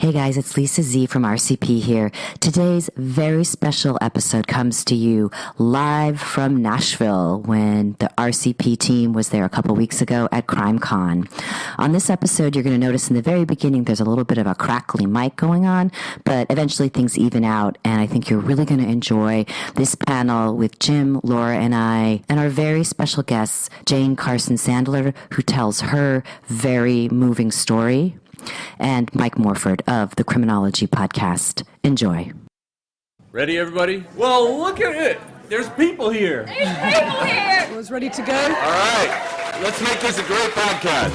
Hey guys, it's Lisa Z from RCP here. Today's very special episode comes to you live from Nashville when the RCP team was there a couple weeks ago at CrimeCon. On this episode, you're going to notice in the very beginning there's a little bit of a crackly mic going on, but eventually things even out, and I think you're really going to enjoy this panel with Jim, Laura, and I, and our very special guest, Jane Carson Sandler, who tells her very moving story, and Mike Morford of the Criminology Podcast. Enjoy. Ready, everybody? Well, look at it. There's people here. There's people here. Everyone's ready to go? All right. Let's make this a great podcast.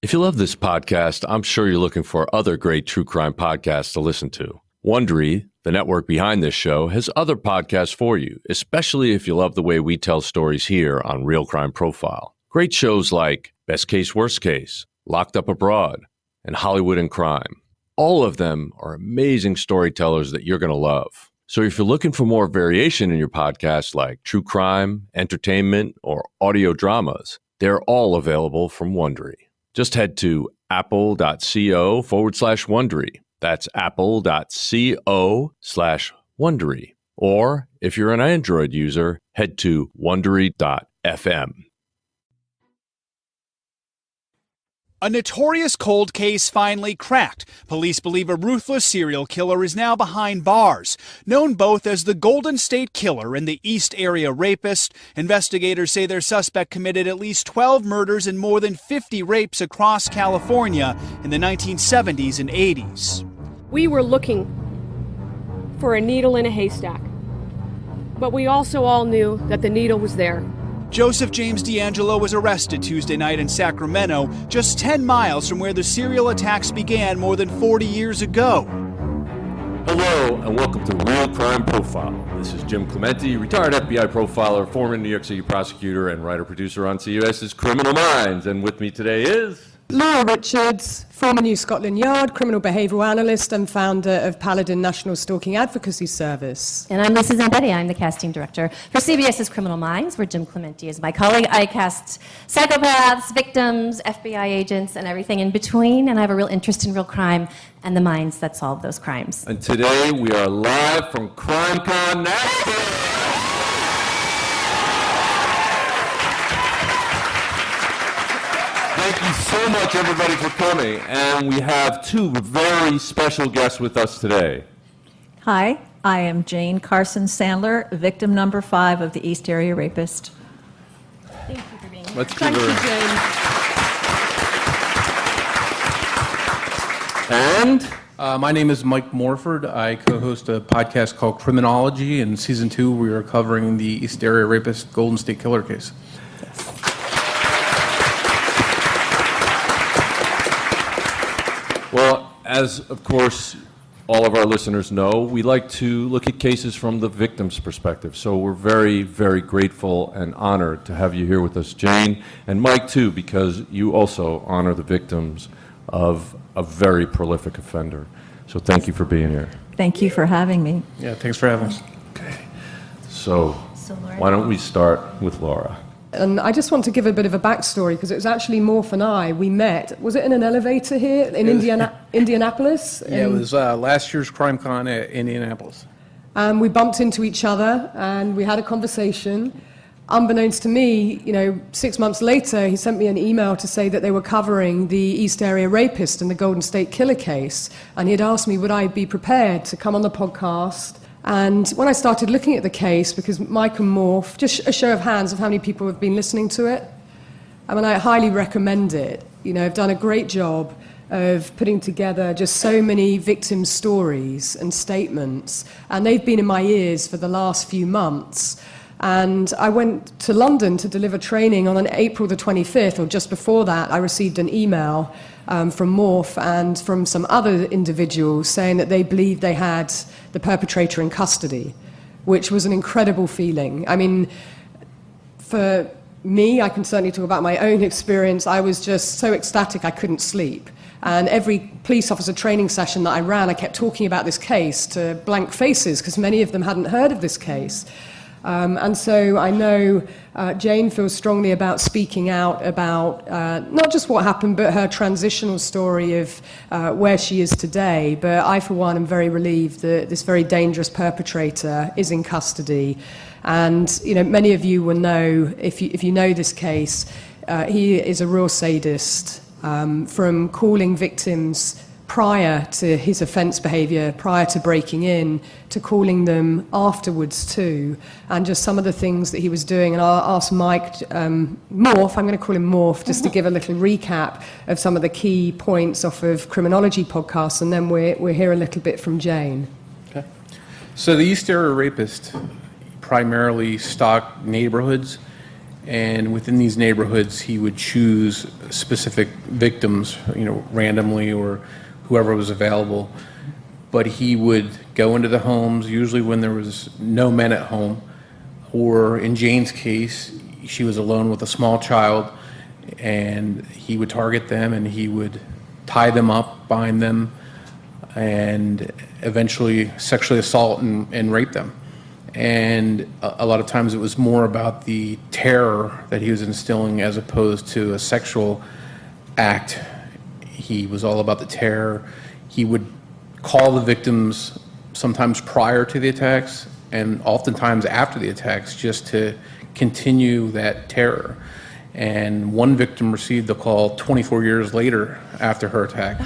If you love this podcast, I'm sure you're looking for other great true crime podcasts to listen to. Wondery, the network behind this show, has other podcasts for you, especially if you love the way we tell stories here on Real Crime Profile. Great shows like Best Case, Worst Case, Locked Up Abroad, and Hollywood and Crime. All of them are amazing storytellers that you're going to love. So if you're looking for more variation in your podcast like true crime, entertainment, or audio dramas, they're all available from Wondery. Just head to apple.co/Wondery. That's apple.co/Wondery. Or if you're an Android user, head to Wondery.fm. A notorious cold case finally cracked. Police believe a ruthless serial killer is now behind bars. Known both as the Golden State Killer and the East Area Rapist, investigators say their suspect committed at least 12 murders and more than 50 rapes across California in the 1970s and 80s. We were looking for a needle in a haystack, but we also all knew that the needle was there. Joseph James D'Angelo was arrested Tuesday night in Sacramento, just 10 miles from where the serial attacks began more than 40 years ago. Hello, and welcome to Real Crime Profile. This is Jim Clementi, retired FBI profiler, former New York City prosecutor, and writer-producer on CUS's Criminal Minds. And with me today is... Laura Richards, former New Scotland Yard criminal behavioural analyst and founder of Paladin National Stalking Advocacy Service. And I'm Lisa Zampetti. I'm the casting director for CBS's Criminal Minds, where Jim Clementi is my colleague. I cast psychopaths, victims, FBI agents, and everything in between. And I have a real interest in real crime and the minds that solve those crimes. And today we are live from CrimeCon Nashville. Thank you so much, everybody, for coming. And we have two very special guests with us today. Hi, I am Jane Carson Sandler, victim number 5 of the East Area Rapist. Thank you for being here. Let's give Thank her. you, Jane. And My name is Mike Morford. I co-host a podcast called Criminology. In Season 2, we are covering the East Area Rapist Golden State Killer case. well, as of course all of our listeners know, we like to look at cases from the victim's perspective. So we're very, very grateful and honored to have you here with us, Jane, and Mike too, because you also honor the victims of a very prolific offender. So thank you for being here. Thank you for having me. Yeah, thanks for having us. Okay. So Laura. why don't we start with Laura? And I just want to give a bit of a backstory because it was actually Morph and I, we met, was it in an elevator here in Indianapolis? Yeah, it was last year's CrimeCon at Indianapolis. And we bumped into each other and we had a conversation. Unbeknownst to me, 6 months later, he sent me an email to say that they were covering the East Area Rapist and the Golden State Killer case. And he had asked me, would I be prepared to come on the podcast? And when I started looking at the case, because Mike and Morph, just a show of hands of how many people have been listening to it. I mean, I highly recommend it. I've done a great job of putting together just so many victim stories and statements. And they've been in my ears for the last few months. And I went to London to deliver training on April the 25th, or just before that, I received an email from Morph and from some other individuals saying that they believed they had the perpetrator in custody, which was an incredible feeling. I mean, for me, I can certainly talk about my own experience. I was just so ecstatic I couldn't sleep. And every police officer training session that I ran, I kept talking about this case to blank faces because many of them hadn't heard of this case. And so I know Jane feels strongly about speaking out about not just what happened, but her transitional story of where she is today. But I, for one, am very relieved that this very dangerous perpetrator is in custody. And many of you will know, if you know this case, he is a real sadist. From calling victims prior to his offence behaviour, prior to breaking in, to calling them afterwards too, and just some of the things that he was doing. And I'll ask Mike Morph, I'm going to call him Morph, just to give a little recap of some of the key points off of Criminology podcasts, and then we'll hear a little bit from Jane. Okay. So the East Area Rapist primarily stalked neighborhoods, and within these neighborhoods he would choose specific victims, randomly or whoever was available. But he would go into the homes, usually when there was no men at home, or in Jane's case, she was alone with a small child, and he would target them and he would tie them up, bind them, and eventually sexually assault and rape them. And a lot of times it was more about the terror that he was instilling as opposed to a sexual act. He was all about the terror. He would call the victims sometimes prior to the attacks and oftentimes after the attacks just to continue that terror. And one victim received the call 24 years later after her attack.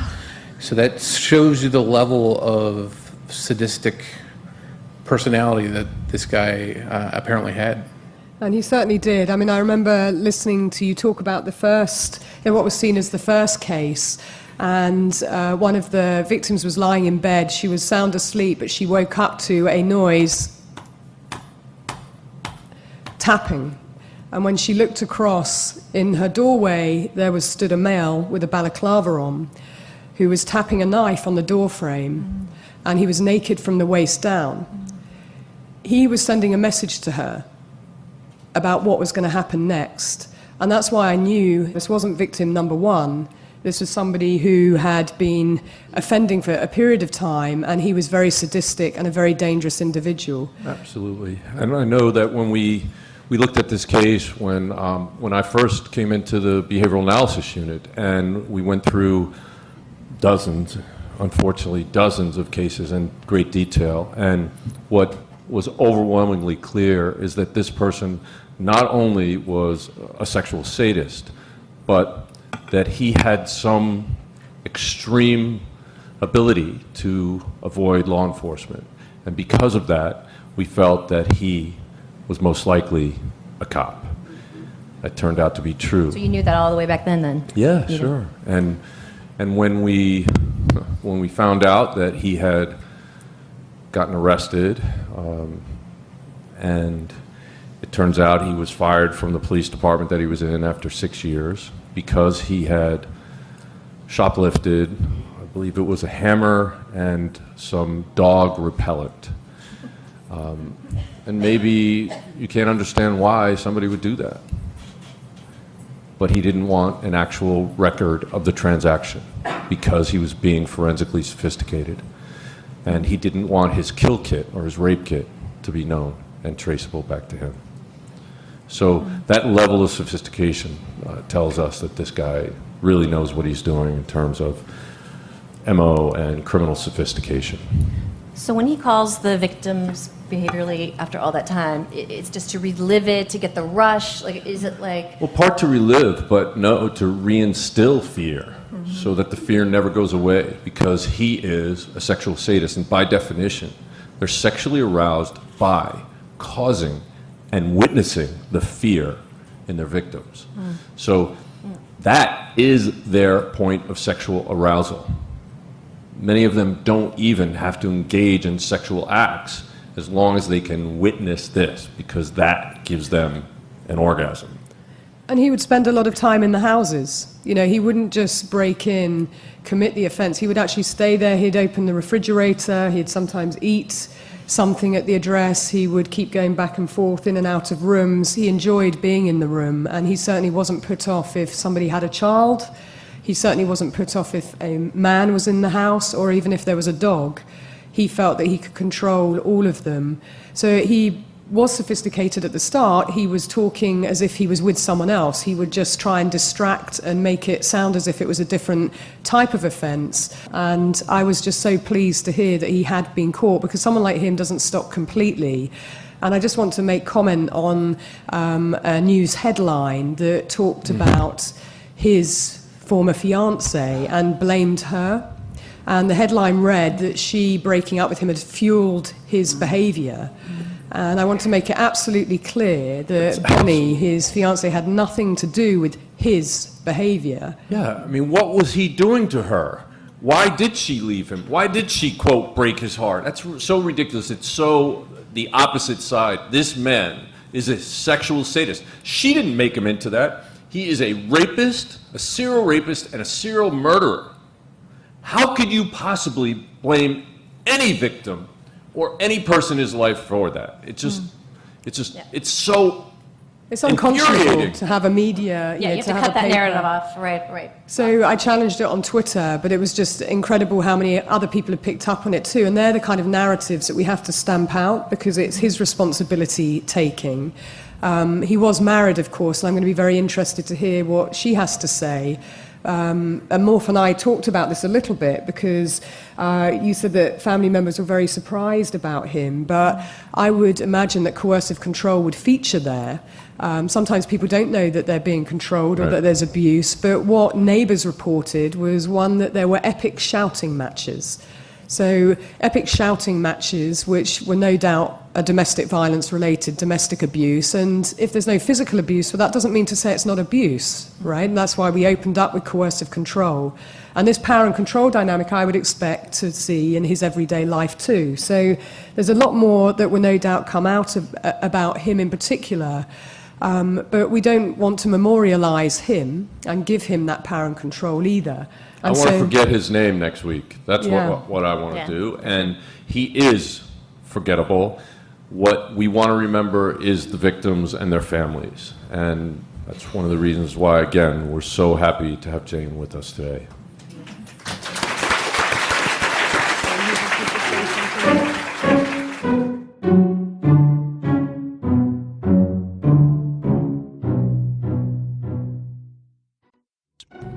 So that shows you the level of sadistic personality that this guy apparently had. And he certainly did. I mean, I remember listening to you talk about the first, what was seen as the first case, and one of the victims was lying in bed. She was sound asleep, but she woke up to a noise, tapping. And when she looked across, in her doorway, there stood a male with a balaclava on, who was tapping a knife on the doorframe, and he was naked from the waist down. He was sending a message to her about what was going to happen next. And that's why I knew this wasn't victim number one. This was somebody who had been offending for a period of time, and he was very sadistic and a very dangerous individual. Absolutely. And I know that when we looked at this case, when I first came into the behavioral analysis unit, and we went through unfortunately dozens of cases in great detail, and what was overwhelmingly clear is that this person not only was a sexual sadist, but that he had some extreme ability to avoid law enforcement. And because of that, we felt that he was most likely a cop. That turned out to be true. So you knew that all the way back then? Yeah, sure. And when we found out that he had gotten arrested, and it turns out he was fired from the police department that he was in after 6 years because he had shoplifted, I believe it was a hammer and some dog repellent. And maybe you can't understand why somebody would do that. But he didn't want an actual record of the transaction because he was being forensically sophisticated. And he didn't want his kill kit or his rape kit to be known and traceable back to him. So that level of sophistication tells us that this guy really knows what he's doing in terms of MO and criminal sophistication. So when he calls the victims behaviorally after all that time, it's just to relive it, to get the rush? Like, is it like... Well, part to relive, but no, to reinstill fear, so that the fear never goes away, because he is a sexual sadist, and by definition, they're sexually aroused by causing and witnessing the fear in their victims. So that is their point of sexual arousal. Many of them don't even have to engage in sexual acts as long as they can witness this, because that gives them an orgasm. And he would spend a lot of time in the houses. You know, he wouldn't just break in, commit the offense. He would actually stay there. He'd open the refrigerator. He'd sometimes eat something at the address. He would keep going back and forth in and out of rooms. He enjoyed being in the room, and he certainly wasn't put off if somebody had a child. He certainly wasn't put off if a man was in the house, or even if there was a dog. He felt that he could control all of them. So he was sophisticated at the start, he was talking as if he was with someone else. He would just try and distract and make it sound as if it was a different type of offence. And I was just so pleased to hear that he had been caught, because someone like him doesn't stop completely. And I just want to make comment on a news headline that talked about his former fiancée and blamed her. And the headline read that she breaking up with him had fueled his behaviour. And I want to make it absolutely clear that Bonnie, his fiancée, had nothing to do with his behavior. Yeah, I mean, what was he doing to her? Why did she leave him? Why did she, quote, break his heart? That's so ridiculous. It's so the opposite side. This man is a sexual sadist. She didn't make him into that. He is a rapist, a serial rapist, and a serial murderer. How could you possibly blame any victim or any person in his life for that? It's so It's unconscionable infuriating. to have a media, Yeah, you have to have cut a that paper. narrative off. Right. So I challenged it on Twitter, but it was just incredible how many other people have picked up on it too. And they're the kind of narratives that we have to stamp out, because it's his responsibility taking. He was married, of course, and I'm going to be very interested to hear what she has to say. And Morph and I talked about this a little bit, because you said that family members were very surprised about him, but I would imagine that coercive control would feature there. Sometimes people don't know that they're being controlled or that there's abuse, but what neighbours reported was that there were epic shouting matches. So epic shouting matches, which were no doubt a domestic violence related domestic abuse. And if there's no physical abuse, well, that doesn't mean to say it's not abuse, right? And that's why we opened up with coercive control. And this power and control dynamic I would expect to see in his everyday life too. So there's a lot more that will no doubt come out about him in particular. But we don't want to memorialise him and give him that power and control either. I want to forget his name next week. That's what I want to do. And he is forgettable. What we want to remember is the victims and their families. And that's one of the reasons why, again, we're so happy to have Jane with us today.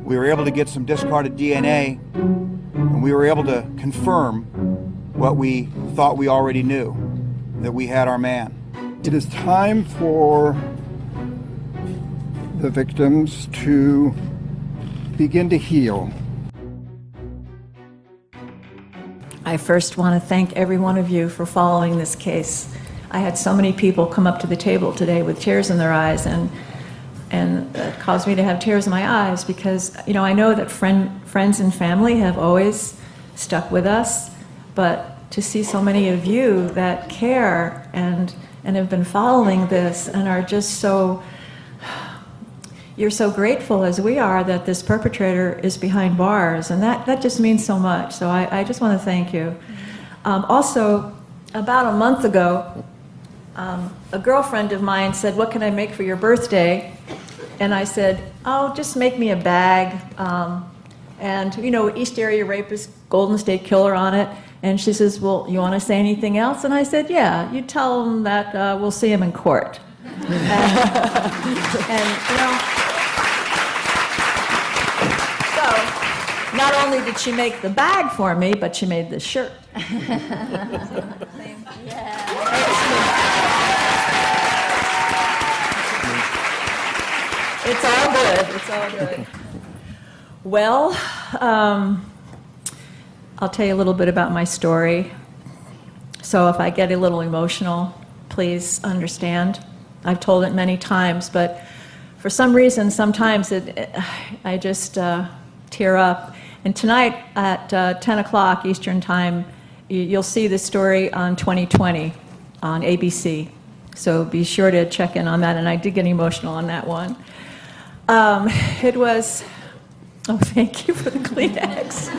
We were able to get some discarded DNA, and we were able to confirm what we thought we already knew, that we had our man. It is time for the victims to begin to heal. I first want to thank every one of you for following this case. I had so many people come up to the table today with tears in their eyes, and it caused me to have tears in my eyes, because I know that friends and family have always stuck with us, but to see so many of you that care and have been following this and are just you're so grateful as we are that this perpetrator is behind bars, and that just means so much. So I just want to thank you. Also, about a month ago, a girlfriend of mine said, "What can I make for your birthday?" And I said, "Oh, just make me a bag, and East Area Rapist, Golden State Killer on it." And she says, "Well, you want to say anything else?" And I said, "Yeah, you tell them that we'll see him in court." So not only did she make the bag for me, but she made the shirt. It's all good. It's all good. Well, I'll tell you a little bit about my story. So if I get a little emotional, please understand. I've told it many times, but for some reason, sometimes I just tear up. And tonight at 10 o'clock Eastern Time, you'll see the story on 2020 on ABC. So be sure to check in on that. And I did get emotional on that one. It was, oh, thank you for the Kleenex.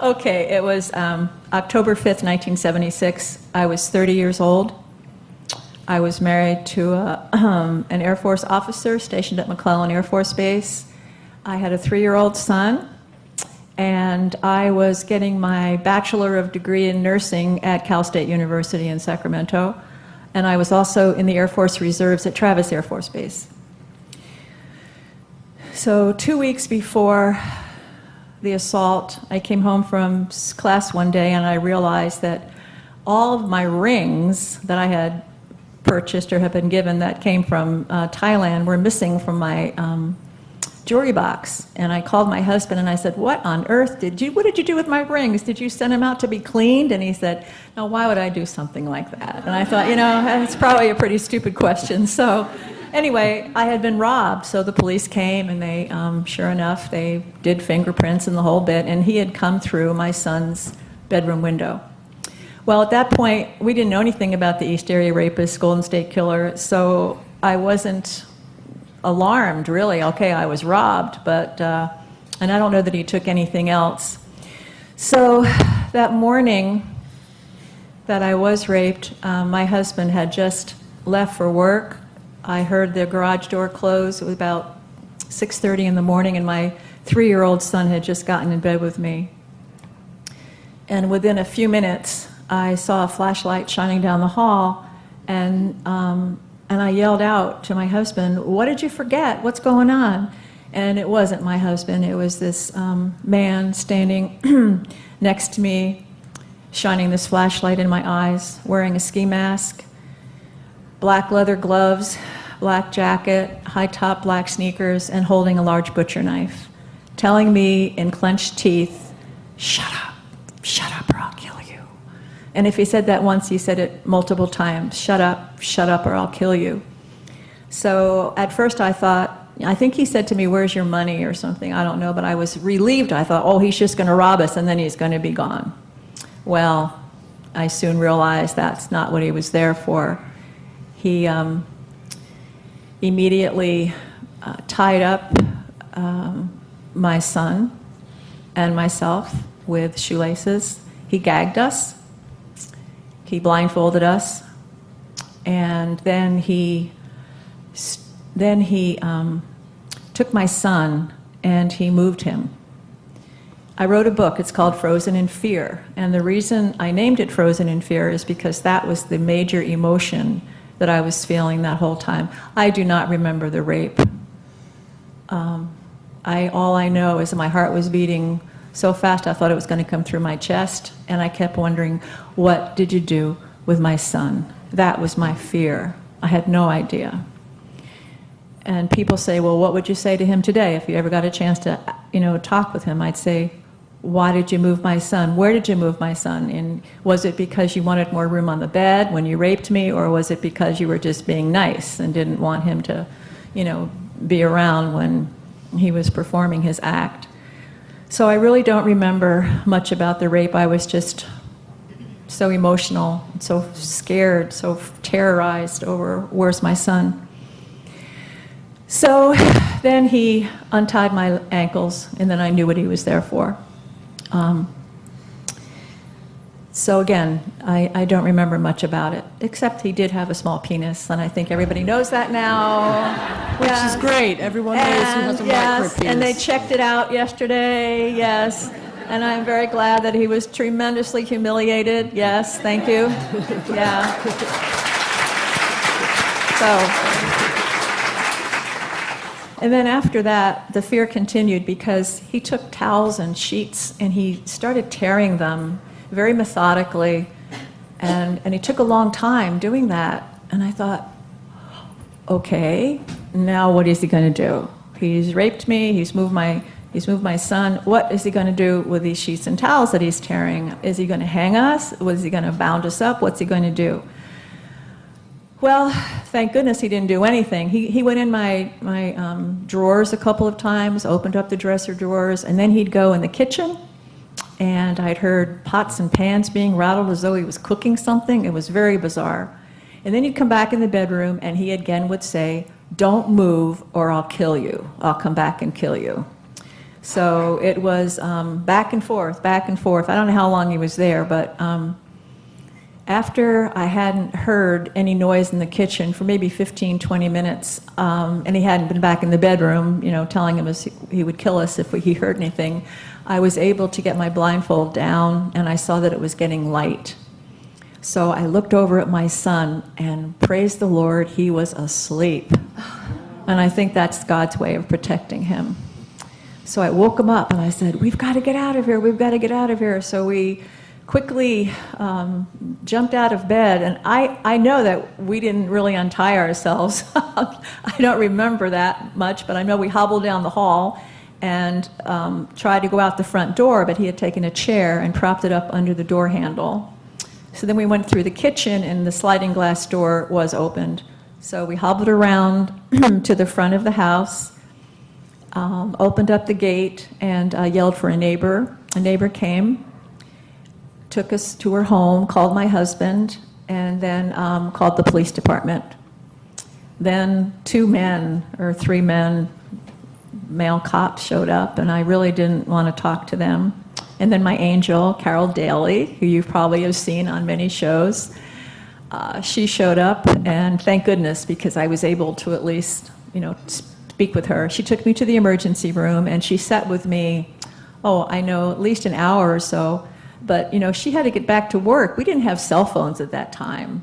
Okay, it was October 5th, 1976. I was 30 years old. I was married to an Air Force officer stationed at McClellan Air Force Base. I had a 3-year-old son, and I was getting my Bachelor of Degree in Nursing at Cal State University in Sacramento. And I was also in the Air Force Reserves at Travis Air Force Base. So 2 weeks before the assault, I came home from class one day and I realized that all of my rings that I had purchased or had been given that came from Thailand were missing from my jewelry box. And I called my husband and I said, what on earth what did you do with my rings? Did you send them out to be cleaned? And he said, no, why would I do something like that? And I thought, that's probably a pretty stupid question. So anyway, I had been robbed. So the police came and they, sure enough, they did fingerprints and the whole bit. And he had come through my son's bedroom window. Well, at that point, we didn't know anything about the East Area Rapist, Golden State Killer, so I wasn't alarmed, really. Okay, I was robbed, but, and I don't know that he took anything else. So that morning that I was raped, my husband had just left for work. I heard the garage door close. It was about 6:30 in the morning, and my 3-year-old son had just gotten in bed with me. And within a few minutes, I saw a flashlight shining down the hall, and I yelled out to my husband, what did you forget? What's going on? And it wasn't my husband. It was this man standing next to me, shining this flashlight in my eyes, wearing a ski mask, black leather gloves, black jacket, high-top black sneakers, and holding a large butcher knife, telling me in clenched teeth, shut up, or I'll kill you. And if he said that once, he said it multiple times, shut up, or I'll kill you. So at first I think he said to me, where's your money or something, I don't know, but I was relieved. I thought, oh, he's just going to rob us and then he's going to be gone. Well, I soon realized that's not what he was there for. He immediately tied up my son and myself with shoelaces. He gagged us. He blindfolded us, and then he took my son and he moved him. I wrote a book. It's called Frozen in Fear, and the reason I named it Frozen in Fear is because that was the major emotion that I was feeling that whole time. I do not remember the rape. All I know is that my heart was beating so fast I thought it was going to come through my chest, and I kept wondering, what did you do with my son? That was my fear. I had no idea. And people say, well, what would you say to him today if you ever got a chance to, talk with him? I'd say, why did you move my son? Where did you move my son? And was it because you wanted more room on the bed when you raped me, or was it because you were just being nice and didn't want him to, be around when he was performing his act? So I really don't remember much about the rape. I was just so emotional, so scared, so terrorized over where's my son. So then he untied my ankles, and then I knew what he was there for. So again, I don't remember much about it, except he did have a small penis, and I think everybody knows that now. Which is great. Everyone knows he has a micro penis. And they checked it out yesterday, yes. And I'm very glad that he was tremendously humiliated. Yes, thank you. Yeah. And then after that, the fear continued because he took towels and sheets and he started tearing them very methodically. And he took a long time doing that. And I thought, okay, now what is he going to do? He's raped me, he's moved my son. What is he going to do with these sheets and towels that he's tearing? Is he going to hang us? Was he going to bound us up? What's he going to do? Well, thank goodness he didn't do anything. He went in my drawers a couple of times, opened up the dresser drawers, and then he'd go in the kitchen, and I'd heard pots and pans being rattled as though he was cooking something. It was very bizarre. And then he'd come back in the bedroom, and he again would say, don't move or I'll kill you. I'll come back and kill you. So it was back and forth, back and forth. I don't know how long he was there, but after I hadn't heard any noise in the kitchen for maybe 15, 20 minutes, and he hadn't been back in the bedroom, telling him he would kill us if he heard anything, I was able to get my blindfold down, and I saw that it was getting light. So I looked over at my son, and praise the Lord, he was asleep. And I think that's God's way of protecting him. So I woke him up and I said, we've got to get out of here, we've got to get out of here. So we quickly jumped out of bed, and I know that we didn't really untie ourselves. I don't remember that much, but I know we hobbled down the hall and tried to go out the front door, but he had taken a chair and propped it up under the door handle. So then we went through the kitchen, and the sliding glass door was opened. So we hobbled around to the front of the house, opened up the gate, and yelled for a neighbor. A neighbor came, took us to her home, called my husband, and then called the police department. Then 2 men or 3 men, male cops, showed up, and I really didn't want to talk to them. And then my angel, Carol Daly, who you probably have seen on many shows, she showed up, and thank goodness, because I was able to at least, speak with her. She took me to the emergency room, and she sat with me, I know, at least an hour or so. But, she had to get back to work. We didn't have cell phones at that time.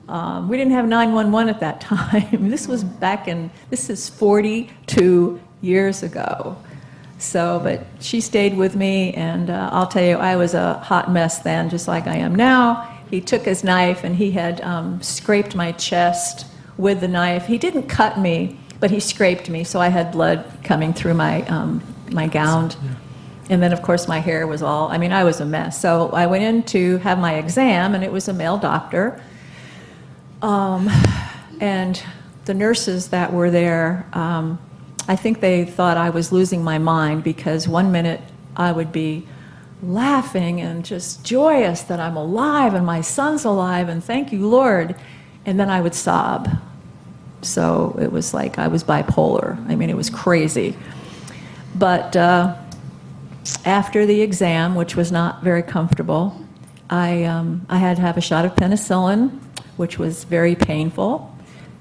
We didn't have 911 at that time. This is 42 years ago. So, but she stayed with me, and I'll tell you, I was a hot mess then, just like I am now. He took his knife, and he had scraped my chest with the knife. He didn't cut me, but he scraped me, so I had blood coming through my gown. And then, of course, my hair was I was a mess. So I went in to have my exam, and it was a male doctor. And the nurses that were there, I think they thought I was losing my mind, because one minute I would be laughing and just joyous that I'm alive and my son's alive and thank you, Lord. And then I would sob. So it was like I was bipolar. It was crazy. But after the exam, which was not very comfortable, I had to have a shot of penicillin, which was very painful,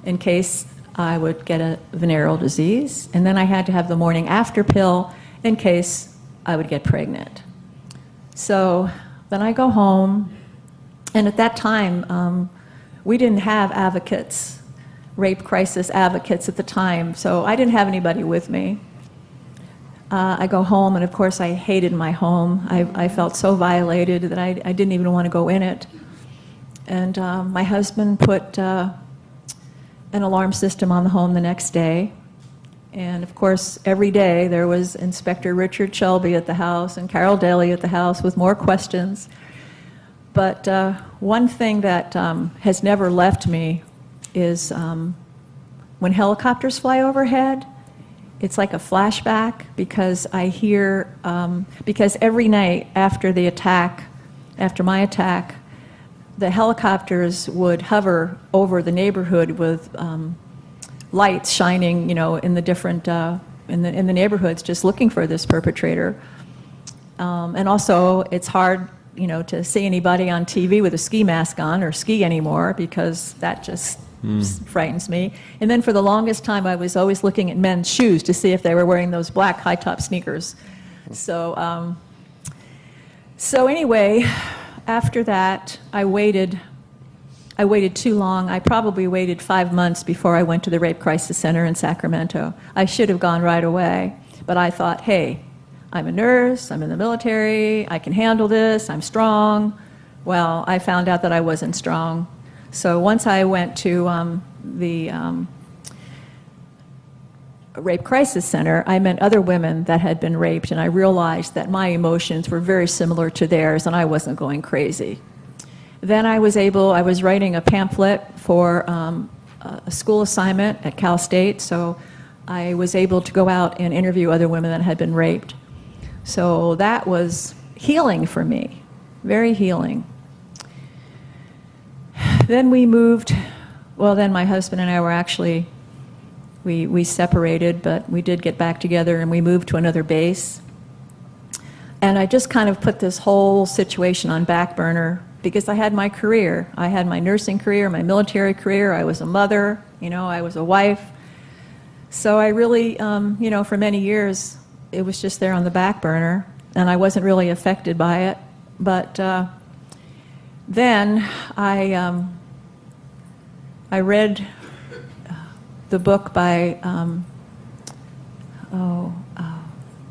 in case I would get a venereal disease. And then I had to have the morning after pill in case I would get pregnant. So then I go home, and at that time, we didn't have advocates, rape crisis advocates at the time, so I didn't have anybody with me. I go home, and of course I hated my home. I felt so violated that I didn't even want to go in it. And my husband put an alarm system on the home the next day. And of course, every day there was Inspector Richard Shelby at the house and Carol Daly at the house with more questions. But one thing that has never left me is when helicopters fly overhead, it's like a flashback, because I hear, because every night after my attack, the helicopters would hover over the neighborhood with lights shining, in the different, in the neighborhoods, just looking for this perpetrator. And also, it's hard, to see anybody on TV with a ski mask on or ski anymore, because that just frightens me. And then for the longest time, I was always looking at men's shoes to see if they were wearing those black high-top sneakers. So anyway, after that, I waited too long. I probably waited 5 months before I went to the Rape Crisis Center in Sacramento. I should have gone right away, but I thought, hey, I'm a nurse, I'm in the military, I can handle this, I'm strong. Well, I found out that I wasn't strong. So once I went to the Rape Crisis Center, I met other women that had been raped, and I realized that my emotions were very similar to theirs, and I wasn't going crazy. Then I was writing a pamphlet for a school assignment at Cal State, so I was able to go out and interview other women that had been raped. So that was healing for me, very healing. Then we moved, then my husband and I were actually, we separated, but we did get back together, and we moved to another base. And I just kind of put this whole situation on back burner, because I had my career. I had my nursing career, my military career. I was a mother, I was a wife. So I really, for many years, it was just there on the back burner, and I wasn't really affected by it. But then I read the book by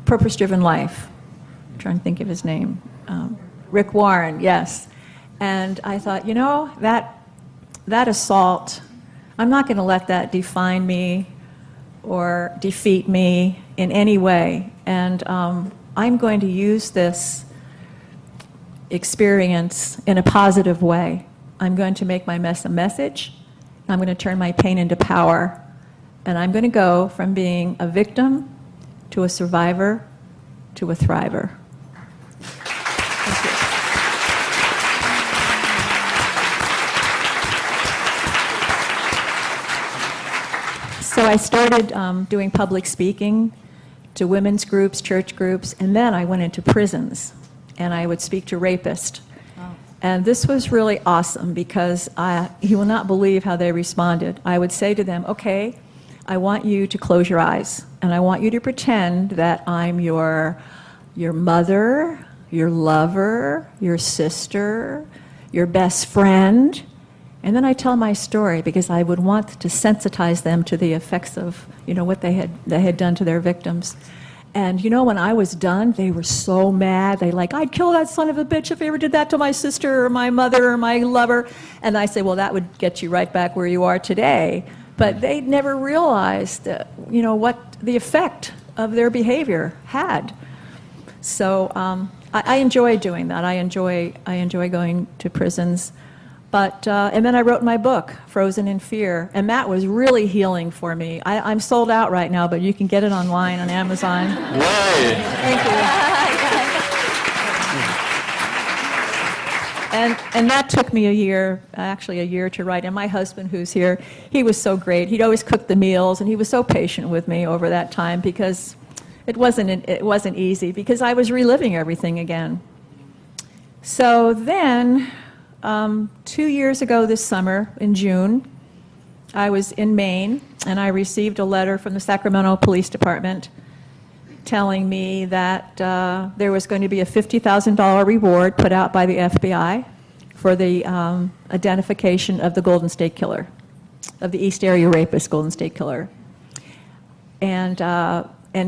Purpose Driven Life. I'm trying to think of his name. Rick Warren, yes. And I thought, that assault, I'm not going to let that define me or defeat me in any way. And I'm going to use this experience in a positive way. I'm going to make my mess a message. I'm going to turn my pain into power. And I'm going to go from being a victim to a survivor to a thriver. Thank you. So I started doing public speaking to women's groups, church groups, and then I went into prisons, and I would speak to rapists. And this was really awesome because you will not believe how they responded. I would say to them, okay, I want you to close your eyes, and I want you to pretend that I'm your mother, your lover, your sister, your best friend. And then I tell my story because I would want to sensitize them to the effects of, what they had done to their victims. And when I was done, they were so mad. I'd kill that son of a bitch if he ever did that to my sister or my mother or my lover. And I say, well, that would get you right back where you are today. But they never realized, what the effect of their behavior had. So I enjoy doing that. I enjoy going to prisons. But and then I wrote my book, Frozen in Fear, and that was really healing for me. I'm sold out right now, but you can get it online on Amazon. Yay! Thank you. And that took me a year to write. And my husband, who's here, he was so great. He'd always cook the meals, and he was so patient with me over that time because it wasn't easy because I was reliving everything again. So then, 2 years ago this summer, in June, I was in Maine, and I received a letter from the Sacramento Police Department telling me that there was going to be a $50,000 reward put out by the FBI for the identification of the Golden State Killer, of the East Area Rapist Golden State Killer. And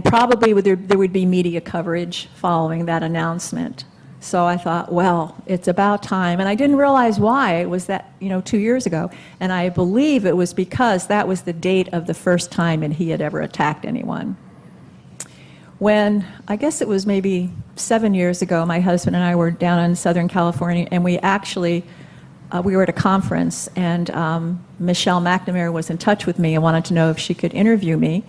probably there would be media coverage following that announcement. So I thought, well, it's about time. And I didn't realize why it was that, 2 years ago. And I believe it was because that was the date of the first time and he had ever attacked anyone. When, I guess it was maybe 7 years ago, my husband and I were down in Southern California, and we were at a conference, and Michelle McNamara was in touch with me and wanted to know if she could interview me.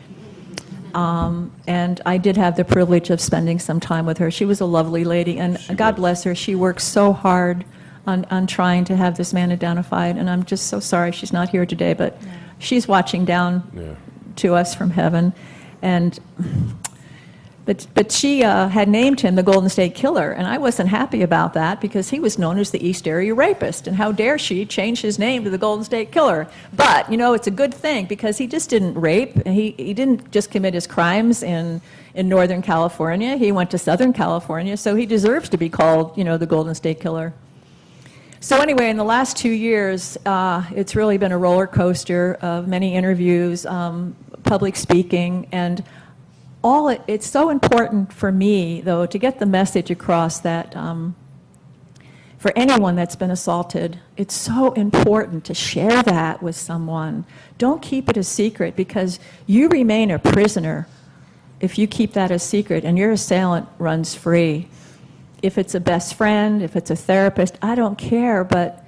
And I did have the privilege of spending some time with her. She was a lovely lady, and God bless her. She worked so hard on trying to have this man identified, and I'm just so sorry she's not here today, but she's watching down to us from heaven. But she had named him the Golden State Killer, and I wasn't happy about that because he was known as the East Area Rapist, and how dare she change his name to the Golden State Killer. But, it's a good thing because he just didn't rape, and he didn't just commit his crimes in Northern California. He went to Southern California, so he deserves to be called, the Golden State Killer. So anyway, in the last 2 years, it's really been a roller coaster of many interviews, public speaking, and it's so important for me, though, to get the message across that for anyone that's been assaulted, it's so important to share that with someone. Don't keep it a secret because you remain a prisoner if you keep that a secret and your assailant runs free. If it's a best friend, if it's a therapist, I don't care, but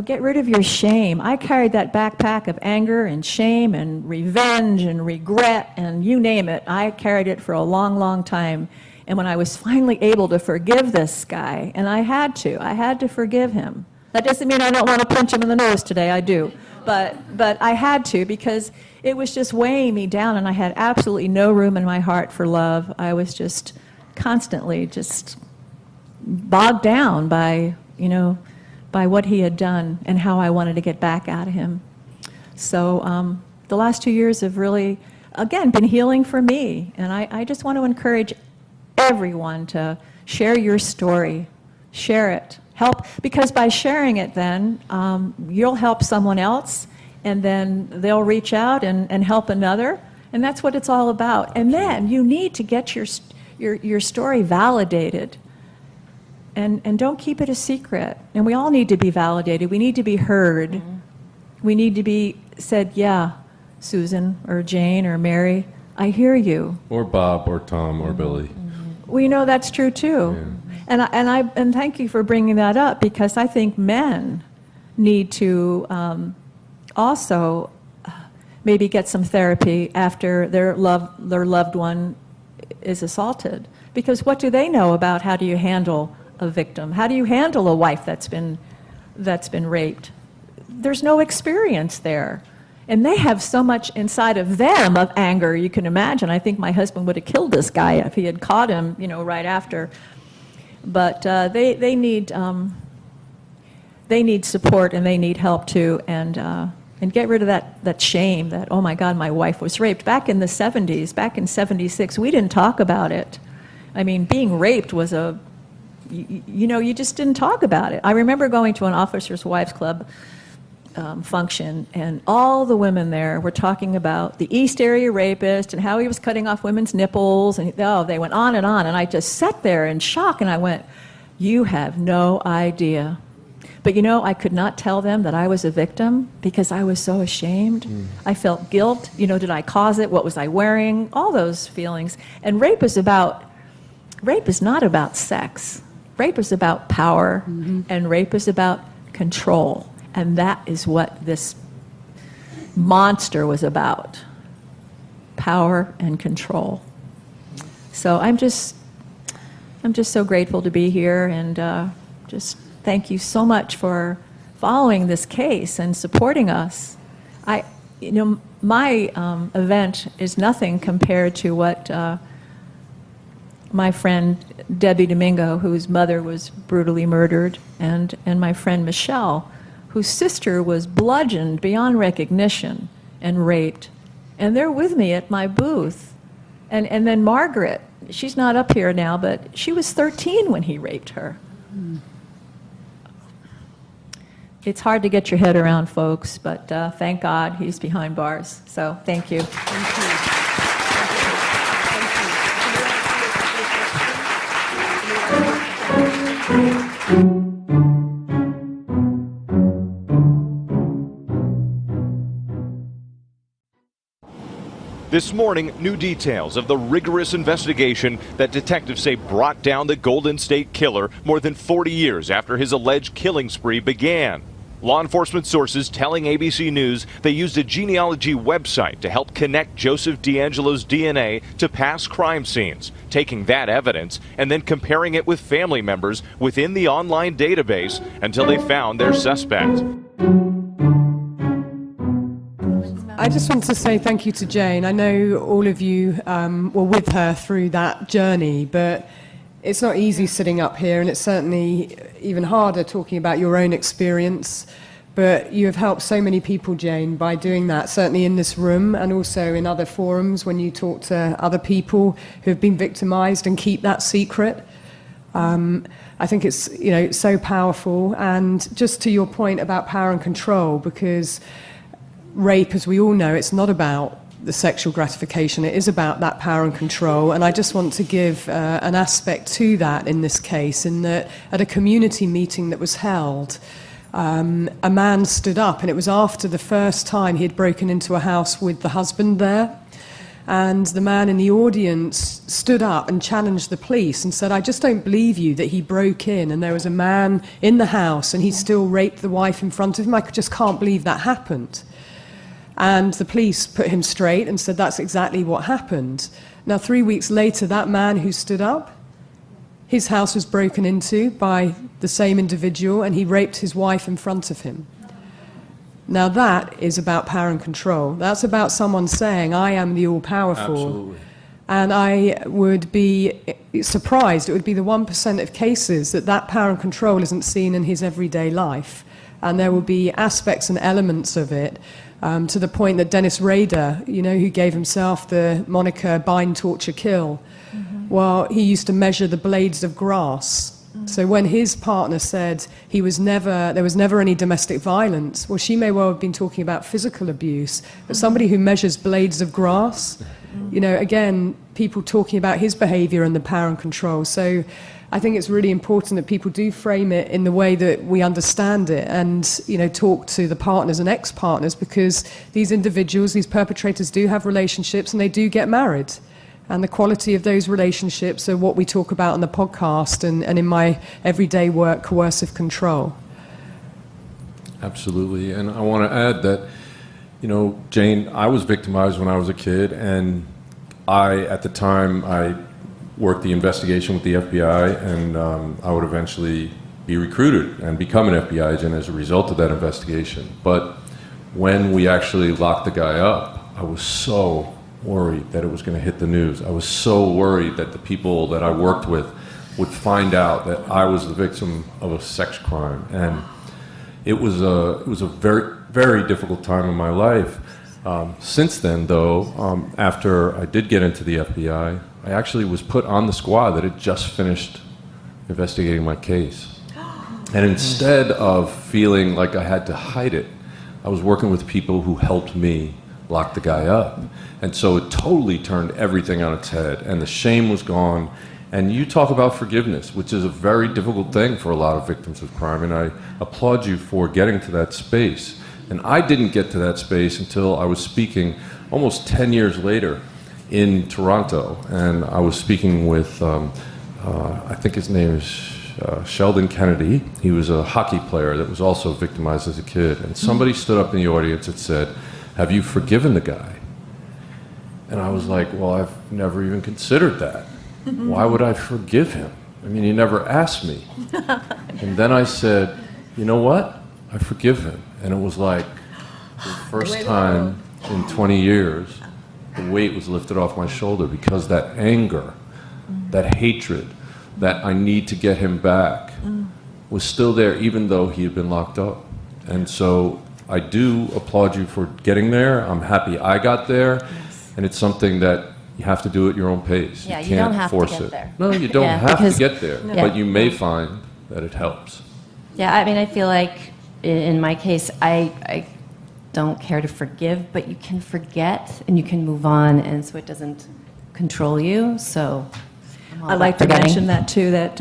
get rid of your shame. I carried that backpack of anger and shame and revenge and regret and you name it. I carried it for a long, long time. And when I was finally able to forgive this guy, and I had to forgive him. That doesn't mean I don't want to punch him in the nose today, I do. But I had to because it was just weighing me down and I had absolutely no room in my heart for love. I was just constantly just bogged down by what he had done and how I wanted to get back at him. So the last 2 years have really, again, been healing for me. And I just want to encourage everyone to share your story. Share it. help, because by sharing it then, you'll help someone else, and then they'll reach out and help another, and that's what it's all about. And then you need to get your story validated, and don't keep it a secret. And we all need to be validated. We need to be heard. Mm-hmm. We need to be said, yeah, Susan or Jane or Mary, I hear you. Or Bob or Tom or Billy. We know that's true too. Yeah. And thank you for bringing that up, because I think men need to also maybe get some therapy after their loved one is assaulted. Because what do they know about how do you handle a victim? How do you handle a wife that's been raped? There's no experience there. And they have so much inside of them of anger, you can imagine. I think my husband would have killed this guy if he had caught him, right after. But they need support, and they need help too, and get rid of that shame that, oh my God, my wife was raped. Back in the 70s, back in 76, we didn't talk about it. I mean, being raped was you just didn't talk about it. I remember going to an Officers' Wives Club function, and all the women there were talking about the East Area rapist and how he was cutting off women's nipples, and they went on, and I just sat there in shock, and I went, you have no idea. But I could not tell them that I was a victim because I was so ashamed. I felt guilt. Did I cause it? What was I wearing? All those feelings. And rape is not about sex. Rape is about power, and rape is about control. And that is what this monster was about. Power and control. So I'm just so grateful to be here, and just thank you so much for following this case and supporting us. My event is nothing compared to what my friend Debbie Domingo, whose mother was brutally murdered, and my friend Michelle, whose sister was bludgeoned beyond recognition and raped. And they're with me at my booth. And then Margaret, she's not up here now, but she was 13 when he raped her. It's hard to get your head around, folks, but thank God he's behind bars. So thank you. Thank you. This morning, new details of the rigorous investigation that detectives say brought down the Golden State Killer more than 40 years after his alleged killing spree began. Law enforcement sources telling ABC News they used a genealogy website to help connect Joseph DeAngelo's DNA to past crime scenes, taking that evidence and then comparing it with family members within the online database until they found their suspect. I just want to say thank you to Jane. I know all of you were with her through that journey, but it's not easy sitting up here, and it's certainly even harder talking about your own experience. But you have helped so many people, Jane, by doing that, certainly in this room and also in other forums when you talk to other people who have been victimized and keep that secret. I think it's so powerful. And just to your point about power and control, because rape, as we all know, it's not about the sexual gratification. It is about that power and control. And I just want to give an aspect to that in this case, in that at a community meeting that was held, a man stood up, and it was after the first time he had broken into a house with the husband there. And the man in the audience stood up and challenged the police and said, I just don't believe you that he broke in and there was a man in the house and he still raped the wife in front of him. I just can't believe that happened. And the police put him straight and said that's exactly what happened. Now, 3 weeks later, that man who stood up, his house was broken into by the same individual, and he raped his wife in front of him. Now, that is about power and control. That's about someone saying, I am the all-powerful. Absolutely. And I would be surprised, it would be the 1% of cases that power and control isn't seen in his everyday life. And there will be aspects and elements of it, to the point that Dennis Rader, who gave himself the moniker bind, torture, kill, well, he used to measure the blades of grass So when his partner said there was never any domestic violence, well, she may well have been talking about physical abuse, but somebody who measures blades of grass, again, people talking about his behavior and the power and control. So I think it's really important that people do frame it in the way that we understand it and, talk to the partners and ex-partners, because these individuals, these perpetrators do have relationships and they do get married. And the quality of those relationships are what we talk about on the podcast and in my everyday work, coercive control. Absolutely. And I want to add that, Jane, I was victimized when I was a kid, and at the time, I worked the investigation with the FBI, and I would eventually be recruited and become an FBI agent as a result of that investigation. But when we actually locked the guy up, I was so worried that it was going to hit the news. I was so worried that the people that I worked with would find out that I was the victim of a sex crime. And it was a very, very difficult time in my life. Since then, though, after I did get into the FBI, I actually was put on the squad that had just finished investigating my case. And instead of feeling like I had to hide it, I was working with people who helped me lock the guy up. And so it totally turned everything on its head, and the shame was gone. And you talk about forgiveness, which is a very difficult thing for a lot of victims of crime, and I applaud you for getting to that space. And I didn't get to that space until I was speaking almost 10 years later in Toronto, and I was speaking with, I think his name is Sheldon Kennedy. He was a hockey player that was also victimized as a kid, and somebody stood up in the audience and said, "Have you forgiven the guy?" And I was like, well, I've never even considered that. Why would I forgive him? I mean, he never asked me. And then I said, you know what? I forgive him. And it was like the first time in 20 years, the weight was lifted off my shoulder, because that anger, that hatred, that I need to get him back was still there, even though he had been locked up. And so I do applaud you for getting there. I'm happy I got there. And it's something that you have to do at your own pace. Yeah, you you can't don't have to force get it. there. No, you don't Yeah, have because- to get there, Yeah. but you may find that it helps. Yeah, I mean, I feel like in my case, I don't care to forgive, but you can forget and you can move on, and so it doesn't control you. So I'd like to mention that too, that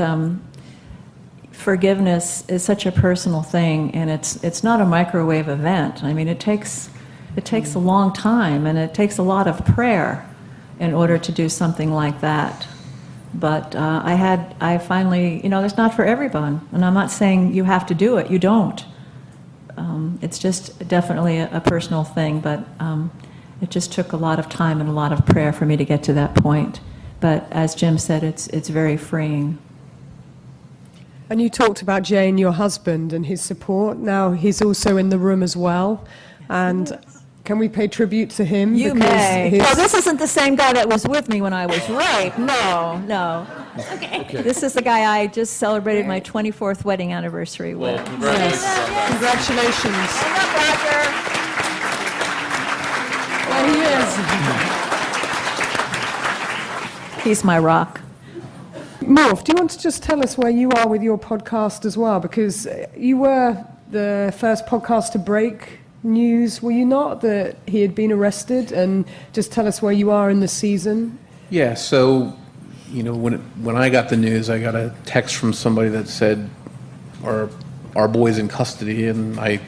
forgiveness is such a personal thing, and it's not a microwave event. I mean, it takes a long time, and it takes a lot of prayer in order to do something like that. But I finally, it's not for everyone, and I'm not saying you have to do it. You don't. It's just definitely a personal thing, but it just took a lot of time and a lot of prayer for me to get to that point. But as Jim said, it's very freeing. And you talked about Jane, your husband, and his support. Now he's also in the room as well. And can we pay tribute to him? You Because may. his- Well, this isn't the same guy that was with me when I was raped. No. Okay. This is the guy I just celebrated my 24th wedding anniversary with. Congratulations. Hang up, Roger. There he is. He's my rock. Morph, do you want to just tell us where you are with your podcast as well? Because you were the first podcast to break news, were you not, that he had been arrested? And just tell us where you are in the season. Yeah, so, when I got the news, I got a text from somebody that said, our boy's in custody, and I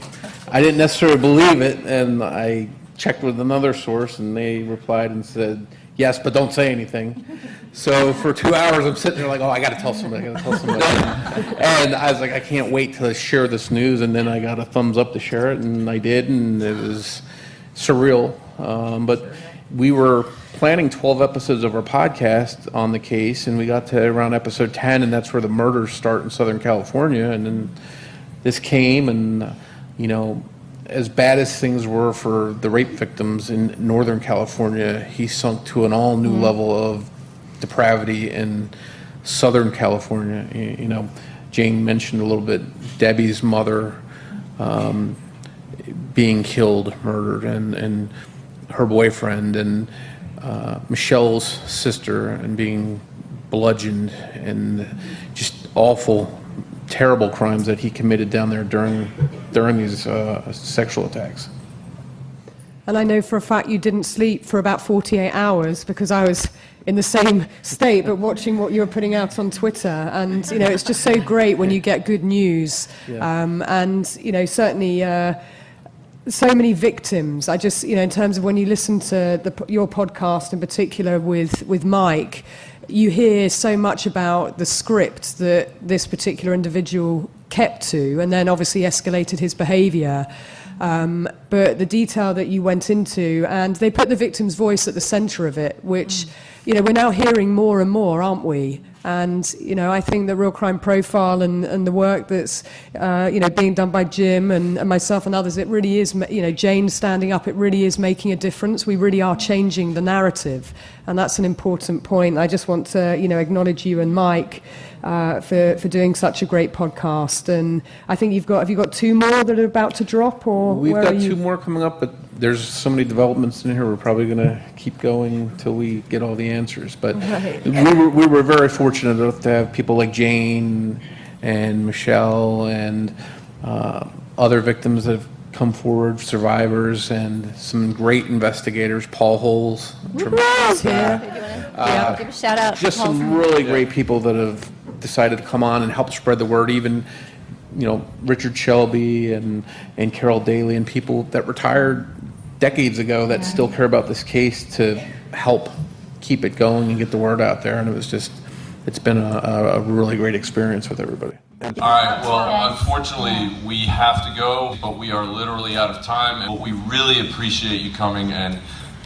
didn't necessarily believe it, and I checked with another source, and they replied and said, yes, but don't say anything. So for 2 hours, I'm sitting there like, I got to tell somebody. And I was like, I can't wait to share this news. And then I got a thumbs up to share it, and I did, and it was surreal. But we were planning 12 episodes of our podcast on the case, and we got to around episode 10, and that's where the murders start in Southern California. And then this came, and, as bad as things were for the rape victims in Northern California, he sunk to an all new level of depravity in Southern California. Jane mentioned a little bit Debbie's mother being killed, murdered, and her boyfriend, and Michelle's sister, and being bludgeoned, and just awful, terrible crimes that he committed down there during these sexual attacks. And I know for a fact you didn't sleep for about 48 hours because I was in the same state, but watching what you were putting out on Twitter. And, it's just so great when you get good news. Yeah. And, certainly so many victims. I just, in terms of when you listen to your podcast in particular with Mike, you hear so much about the script that this particular individual kept to and then obviously escalated his behavior. But the detail that you went into, and they put the victim's voice at the center of it, which, we're now hearing more and more, aren't we? And, I think the Real Crime Profile and the work that's, being done by Jim and myself and others, it really is, Jane standing up, it really is making a difference. We really are changing the narrative. And that's an important point. I just want to, acknowledge you and Mike for doing such a great podcast. And I think have you got 2 more that are about to drop? Or we've got 2 more coming up, but there's so many developments in here, we're probably going to keep going until we get all the answers. But right. we were very fortunate enough to have people like Jane and Michelle and other victims that have come forward, survivors, and some great investigators. Paul Holes. Give a shout out. Just some really great people that have decided to come on and help spread the word. Even, Richard Shelby and Carol Daly and people that retired decades ago that still care about this case to help keep it going and get the word out there. And it's been a really great experience with everybody. All right, well, unfortunately, we have to go, but we are literally out of time. And we really appreciate you coming and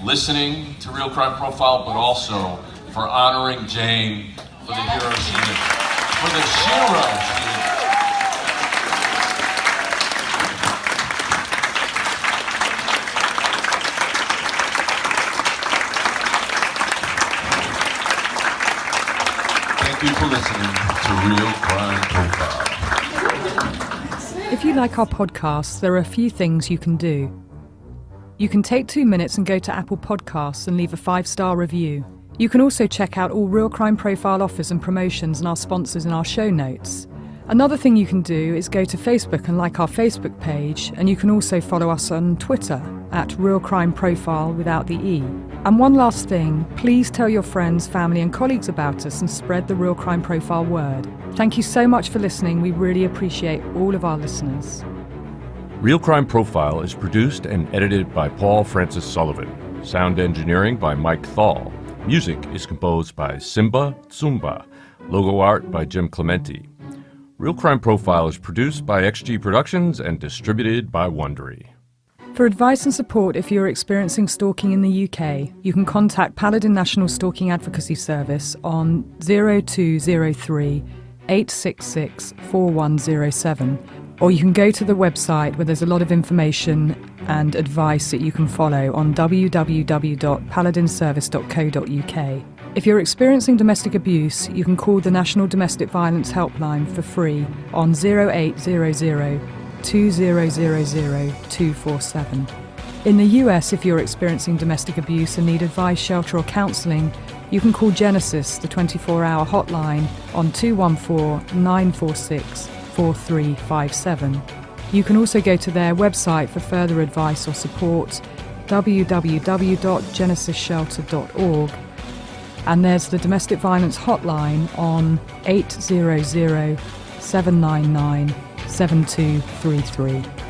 listening to Real Crime Profile, but also for honoring Jane for the hero she is. For the hero she is. Thank you for listening to Real Crime Profile. If you like our podcasts, there are a few things you can do. You can take 2 minutes and go to Apple Podcasts and leave a 5-star review. You can also check out all Real Crime Profile offers and promotions and our sponsors in our show notes. Another thing you can do is go to Facebook and like our Facebook page, and you can also follow us on Twitter at Real Crime Profile without the E. And one last thing, please tell your friends, family and colleagues about us and spread the Real Crime Profile word. Thank you so much for listening. We really appreciate all of our listeners. Real Crime Profile is produced and edited by Paul Francis Sullivan. Sound engineering by Mike Thal. Music is composed by Simba Tsumba. Logo art by Jim Clementi. Real Crime Profile is produced by XG Productions and distributed by Wondery. For advice and support if you're experiencing stalking in the UK, you can contact Paladin National Stalking Advocacy Service on 0203 866 4107, or you can go to the website where there's a lot of information and advice that you can follow on www.paladinservice.co.uk. If you're experiencing domestic abuse, you can call the National Domestic Violence Helpline for free on 0800 2000 247. In the US, if you're experiencing domestic abuse and need advice, shelter or counselling, you can call Genesis, the 24-hour hotline, on 214-946-4357. You can also go to their website for further advice or support, www.genesisshelter.org. And there's the domestic violence hotline on 800-799-7233.